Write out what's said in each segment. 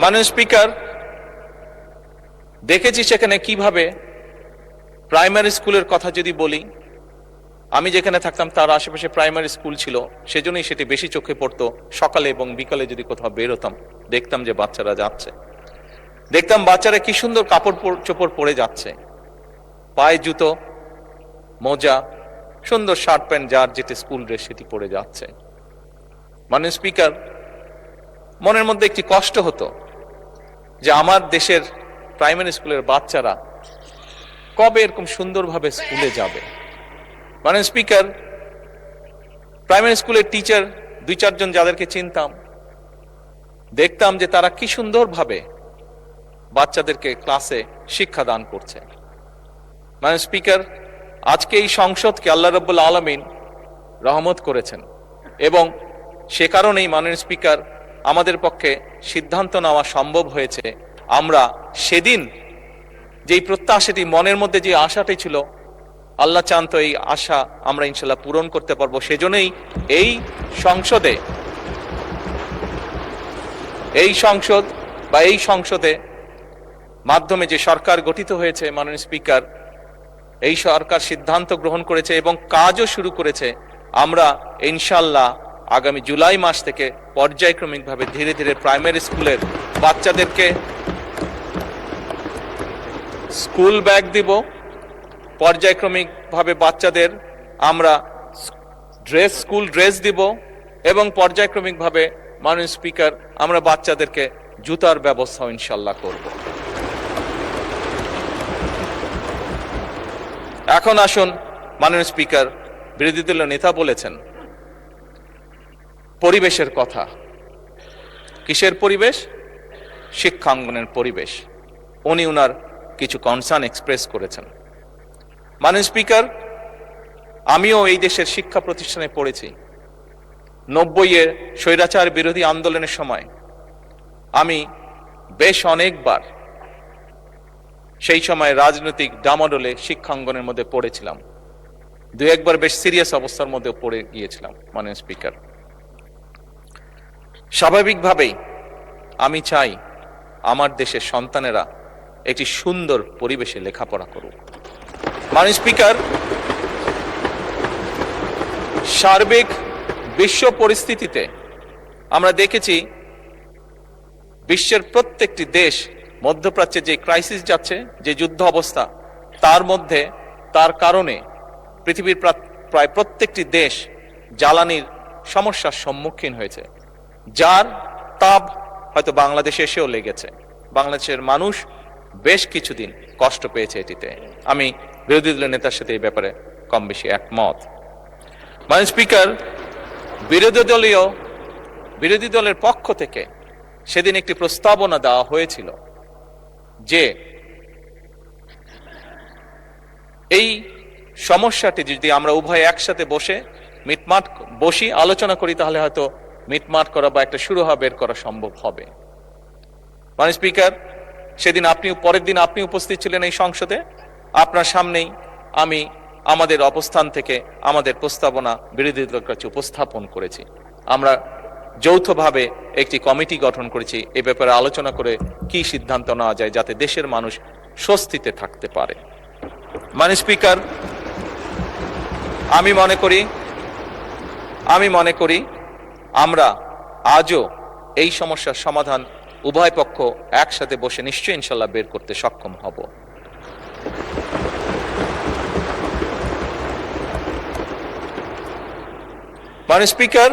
মাননীয় স্পিকার, দেখেছি সেখানে কিভাবে প্রাইমারি স্কুলের কথা যদি বলি, আমি যেখানে থাকতাম তার আশেপাশে প্রাইমারি স্কুল ছিল, সেজন্যই সেটি বেশি চোখে পড়তো। সকালে এবং বিকালে যদি কোথাও বেরোতাম, দেখতাম যে বাচ্চারা যাচ্ছে, দেখতাম বাচ্চারা কি সুন্দর কাপড় চোপড় পরে যাচ্ছে, পায়ে জুতো, মোজা, সুন্দর শার্ট প্যান্ট, যার যেটি স্কুল ড্রেস সেটি পরে যাচ্ছে। মাননীয় স্পিকার, মনের মধ্যে একটি কষ্ট হতো যে আমার দেশের প্রাইমারি স্কুলের বাচ্চারা কবে এরকম সুন্দরভাবে স্কুলে যাবে। মাননীয় স্পিকার, প্রাইমারি স্কুলের টিচার দুই চারজন যাদেরকে চিনতাম, দেখতাম যে তারা কি সুন্দরভাবে বাচ্চাদেরকে ক্লাসে শিক্ষা দান করছে। মাননীয় স্পিকার, আজকে এই সংসদকে আল্লাহ রাব্বুল আলামিন রহমত করেছেন এবং সে কারণেই মাননীয় স্পিকার আমাদের পক্ষে সিদ্ধান্ত নেওয়া সম্ভব হয়েছে। আমরা সেদিন যেই প্রত্যাশাটি, মনের মধ্যে যে আশাটি ছিল, আল্লাহ চান তো এই আশা আমরা ইনশাল্লাহ পূরণ করতে পারবো। সেজন্যই এই সংসদে মাধ্যমে যে সরকার গঠিত হয়েছে, মাননীয় স্পিকার, এই সরকার সিদ্ধান্ত গ্রহণ করেছে এবং কাজও শুরু করেছে। আমরা ইনশাল্লাহ আগামী জুলাই মাস থেকে পর্যায়ক্রমিকভাবে ধীরে ধীরে প্রাইমারি স্কুলের বাচ্চাদেরকে স্কুল ব্যাগ দিব, পর্যায়ক্রমিকভাবে বাচ্চাদের আমরা স্কুল ড্রেস দিব এবং পর্যায়ক্রমিকভাবে মাননীয় স্পিকার আমরা বাচ্চাদেরকে জুতার ব্যবস্থা ইনশাল্লাহ করব। এখন আসুন, মাননীয় স্পিকার, বিরোধী দলীয় নেতা বলেছেন পরিবেশের কথা। কিসের পরিবেশ? শিক্ষাঙ্গনের পরিবেশ। উনি উনার কিছু কনসার্ন এক্সপ্রেস করেছেন। মাননীয় স্পিকার, আমিও এই দেশের শিক্ষা প্রতিষ্ঠানে পড়েছি। 90-এর স্বৈরাচার বিরোধী আন্দোলনের সময় আমি বেশ অনেকবার সেই সময় রাজনৈতিক ডামাডোলে শিক্ষাঙ্গনের মধ্যে পড়েছিলাম। দুই একবার বেশ সিরিয়াস অবস্থার মধ্যে পড়ে গিয়েছিলাম। মাননীয় স্পিকার, স্বাভাবিকভাবেই আমি চাই আমার দেশের সন্তানেরা একটি সুন্দর পরিবেশে লেখাপড়া করুক। মাননীয় স্পিকার, সার্বিক বিশ্ব পরিস্থিতিতে আমরা দেখেছি বিশ্বের প্রত্যেকটি দেশ মধ্যপ্রাচ্যে যে ক্রাইসিস যাচ্ছে, যে যুদ্ধ অবস্থা, তার কারণে পৃথিবীর প্রায় প্রত্যেকটি দেশ জ্বালানির সমস্যার সম্মুখীন হয়েছে, যার তাপ হয়তো বাংলাদেশে এসেও লেগেছে। বাংলাদেশের মানুষ বেশ কিছুদিন কষ্ট পেয়েছে এটিতে। আমি বিরোধী দলের নেতার সাথে এই ব্যাপারে কম বেশি একমত। মাননীয় স্পিকার, বিরোধী দলের পক্ষ থেকে সেদিন একটি প্রস্তাবনা দেওয়া হয়েছিল যে এই সমস্যাটি যদি আমরা উভয় একসাথে বসি আলোচনা করি, তাহলে হয়তো মিটমাট করা বা একটা সুরাহা বের করা সম্ভব হবে। মাননীয় স্পিকার, সেদিন পরের দিন আপনি উপস্থিত ছিলেন এই সংসদে। আপনার সামনেই আমি আমাদের অবস্থান থেকে আমাদের প্রস্তাবনা বিরোধী দলের কাছে উপস্থাপন করেছি। আমরা যৌথভাবে একটি কমিটি গঠন করেছি এ ব্যাপারে আলোচনা করে কি সিদ্ধান্ত নেওয়া যায় যাতে দেশের মানুষ স্বস্তিতে থাকতে পারে। মাননীয় স্পিকার, আমি মনে করি আমরা আজও এই সমস্যার সমাধান উভয় পক্ষ একসাথে বসে নিশ্চয়ই ইনশাল্লাহ বের করতে সক্ষম হব। মাননীয় স্পিকার,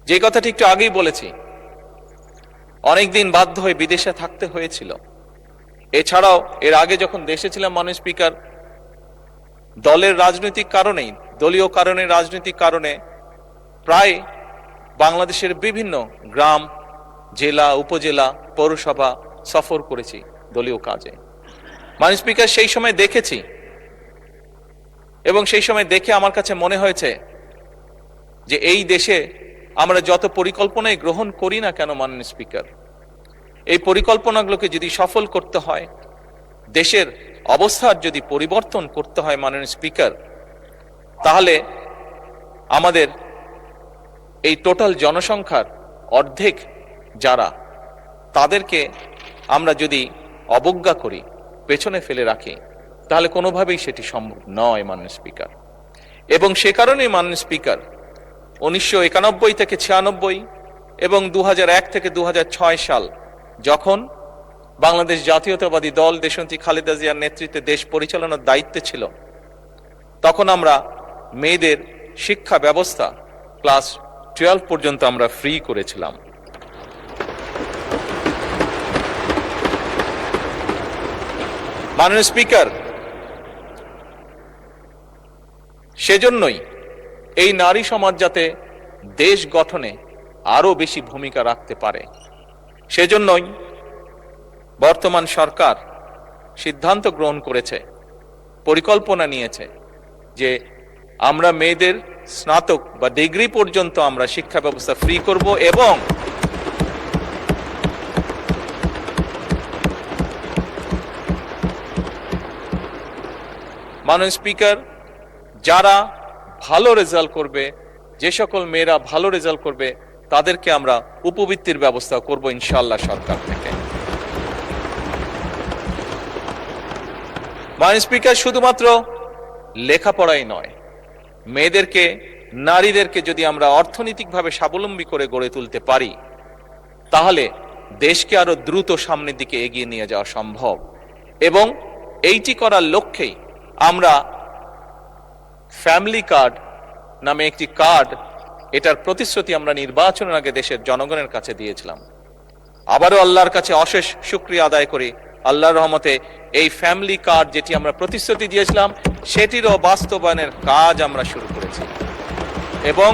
যে কথাটি একটু আগেই বলেছি, অনেকদিন বাধ্য হয়ে বিদেশে থাকতে হয়েছিল। এছাড়াও এর আগে যখন দেশে ছিলাম, মাননীয় স্পিকার, দলীয় রাজনৈতিক কারণে প্রায় বাংলাদেশের বিভিন্ন গ্রাম, জেলা, উপজেলা, পৌরসভা সফর করেছি দলীয় কাজে। মাননীয় স্পিকার, সেই সময় দেখেছি এবং সেই সময় দেখে আমার কাছে মনে হয়েছে যে এই দেশে আমরা যত পরিকল্পনাই গ্রহণ করি না কেন, মাননীয় স্পিকার, এই পরিকল্পনাগুলোকে যদি সফল করতে হয়, দেশের অবস্থার যদি পরিবর্তন করতে হয়, মাননীয় স্পিকার, তাহলে আমাদের এই টোটাল জনসংখ্যার অর্ধেক যারা, তাদেরকে আমরা যদি অবজ্ঞা করি, পেছনে ফেলে রাখি, তাহলে কোনোভাবেই সেটি সম্ভব নয় মাননীয় স্পিকার। এবং সে কারণেই মাননীয় স্পিকার 1991 থেকে 96 এবং 2001 থেকে 2006 সাল যখন বাংলাদেশ জাতীয়তাবাদী দল দেশনেত্রী খালেদা জিয়ার নেতৃত্বে দেশ পরিচালনার দায়িত্বে ছিল, তখন আমরা মেয়েদের শিক্ষা ব্যবস্থা ক্লাস 12 পর্যন্ত আমরা ফ্রি করেছিলাম। মাননীয় স্পিকার, সেজন্যই এই নারী সমাজ যাতে দেশ গঠনে আরো বেশি ভূমিকা রাখতে পারে, সেজন্যই বর্তমান সরকার সিদ্ধান্ত গ্রহণ করেছে, পরিকল্পনা নিয়েছে যে আমরা মেয়েদের স্নাতক বা ডিগ্রি পর্যন্ত আমরা শিক্ষা ব্যবস্থা ফ্রি করব। এবং মাননীয় স্পিকার, যারা ভালো রেজাল্ট করবে, যে সকল মেয়েরা ভালো রেজাল্ট করবে, তাদেরকে আমরা উপবৃত্তির ব্যবস্থা করব ইনশাআল্লাহ সরকার থেকে। মাননীয় স্পিকার, শুধুমাত্র লেখাপড়াই নয়, মেয়েদেরকে, নারীদেরকে যদি আমরা অর্থনৈতিকভাবে স্বাবলম্বী করে গড়ে তুলতে পারি, তাহলে দেশকে আরো দ্রুত সামনের দিকে এগিয়ে নিয়ে যাওয়া সম্ভব। এবং এইটি করার লক্ষ্যেই আমরা ফ্যামিলি কার্ড নামে একটি কার্ড, এটার প্রতিশ্রুতি আমরা নির্বাচনের আগে দেশের জনগণের কাছে দিয়েছিলাম। আবারও আল্লাহর কাছে অশেষ শুকরিয়া আদায় করি, আল্লাহর রহমতে এই ফ্যামিলি কার্ড যেটি আমরা প্রতিশ্রুতি দিয়েছিলাম, সেটিরও বাস্তবায়নের কাজ আমরা শুরু করেছি। এবং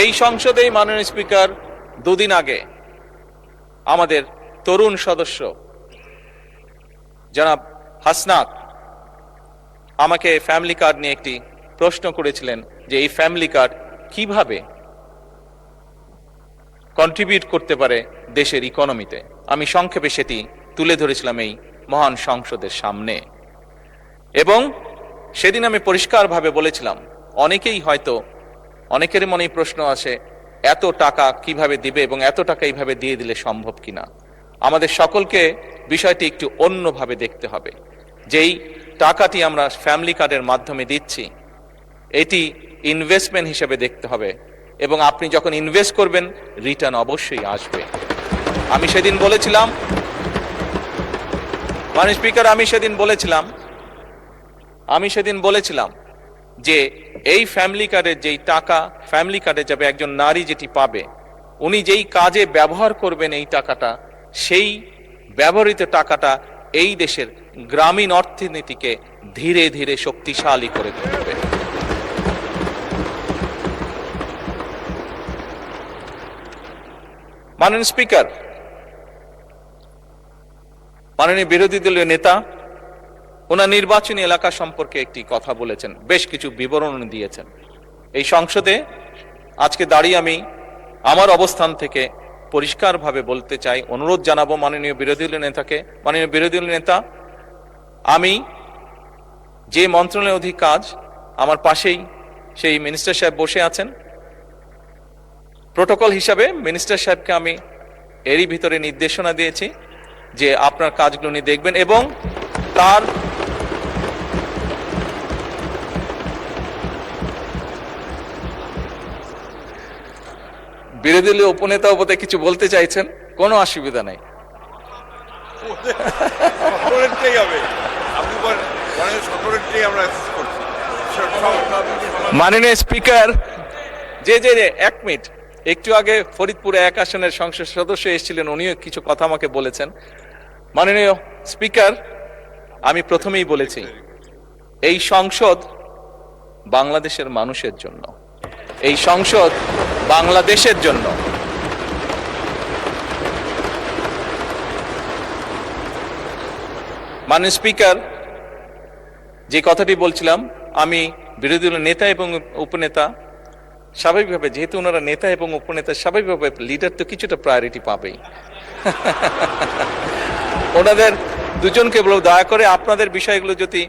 এই সংসদেই মাননীয় স্পিকার, দুদিন আগে আমাদের তরুণ সদস্য জনাব হাসনাত আমাকে ফ্যামিলি কার্ড নিয়ে একটি প্রশ্ন করেছিলেন যে এই ফ্যামিলি কার্ড কিভাবে কন্ট্রিবিউট করতে পারে দেশের ইকোনমিতে। আমি সংক্ষেপে সেটি তুলে ধরেছিলাম এই মহান সংসদের সামনে। এবং সেদিন আমি পরিষ্কারভাবে বলেছিলাম, অনেকেই হয়তো, অনেকের মনেই প্রশ্ন আসে এত টাকা কিভাবে দিবে এবং এত টাকা এইভাবে দিয়ে দিলে সম্ভব কিনা। আমাদের সকলকে বিষয়টি একটু অন্যভাবে দেখতে হবে। যেই টাকাটি আমরা ফ্যামিলি কার্ডের মাধ্যমে দিচ্ছি, এটি ইনভেস্টমেন্ট হিসেবে দেখতে হবে, এবং আপনি যখন ইনভেস্ট করবেন রিটার্ন অবশ্যই আসবে। আমি সেদিন বলেছিলাম, মাননীয় স্পিকার, আমি সেদিন বলেছিলাম যে এই ফ্যামিলি কার্ডের যেই টাকা ফ্যামিলি কার্ডে যাবে, একজন নারী যেটি পাবে, উনি যেই কাজে ব্যবহার করবেন এই টাকাটা, সেই ব্যবহৃত টাকাটা এই দেশের গ্রামীণ অর্থনীতিকে ধীরে ধীরে শক্তিশালী করে তুলবে। মাননীয় স্পিকার, মাননীয় বিরোধী দলীয় নেতা ওনার নির্বাচনী এলাকা সম্পর্কে একটি কথা বলেছেন, বেশ কিছু বিবরণ দিয়েছেন। এই সংসদে আজকে দাঁড়িয়ে আমি আমার অবস্থান থেকে পরিষ্কারভাবে বলতে চাই, অনুরোধ জানাবো মাননীয় বিরোধী দলীয় নেতাকে, মাননীয় বিরোধী দলীয় নেতা, আমি যে মন্ত্রণালয়ের অধীন কাজ, আমার পাশেই সেই মিনিস্টার সাহেব বসে আছেন। প্রোটোকল হিসাবে মিনিস্টার সাহেবকে আমি এরই ভিতরে নির্দেশনা দিয়েছি যে আপনার কাজগুলো উনি দেখবেন, এবং তার বিরোধী দলীয় উপনেতা বোধহয় কিছু বলতে চাইছেন, কোনো অসুবিধা নেই। মাননীয় স্পিকার, যে এক মিনিট, একটু আগে ফরিদপুর 1 আসনের সংসদ সদস্য এসেছিলেন, উনিও কিছু কথা আমাকে বলেছেন। মাননীয় স্পিকার, আমি প্রথমেই বলেছি এই সংসদ বাংলাদেশের মানুষের জন্য, এই সংসদ বাংলাদেশের জন্য। মাননীয় স্পিকার, যে কথাটি বলছিলাম, আমি বিরোধী দলের নেতা এবং উপনেতা, স্বাভাবিকভাবে যেহেতু ওনারা নেতা এবং উপনেতা, স্বাভাবিকভাবে লিডার তো কিছুটা প্রায়োরিটি পাবেই। ওনাদের দুজনকে বলব, দয়া করে আপনাদের বিষয়গুলো যদি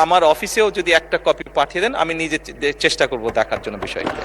আমার অফিসেও যদি একটা কপি পাঠিয়ে দেন, আমি নিজে চেষ্টা করব দেখার জন্য বিষয়গুলো।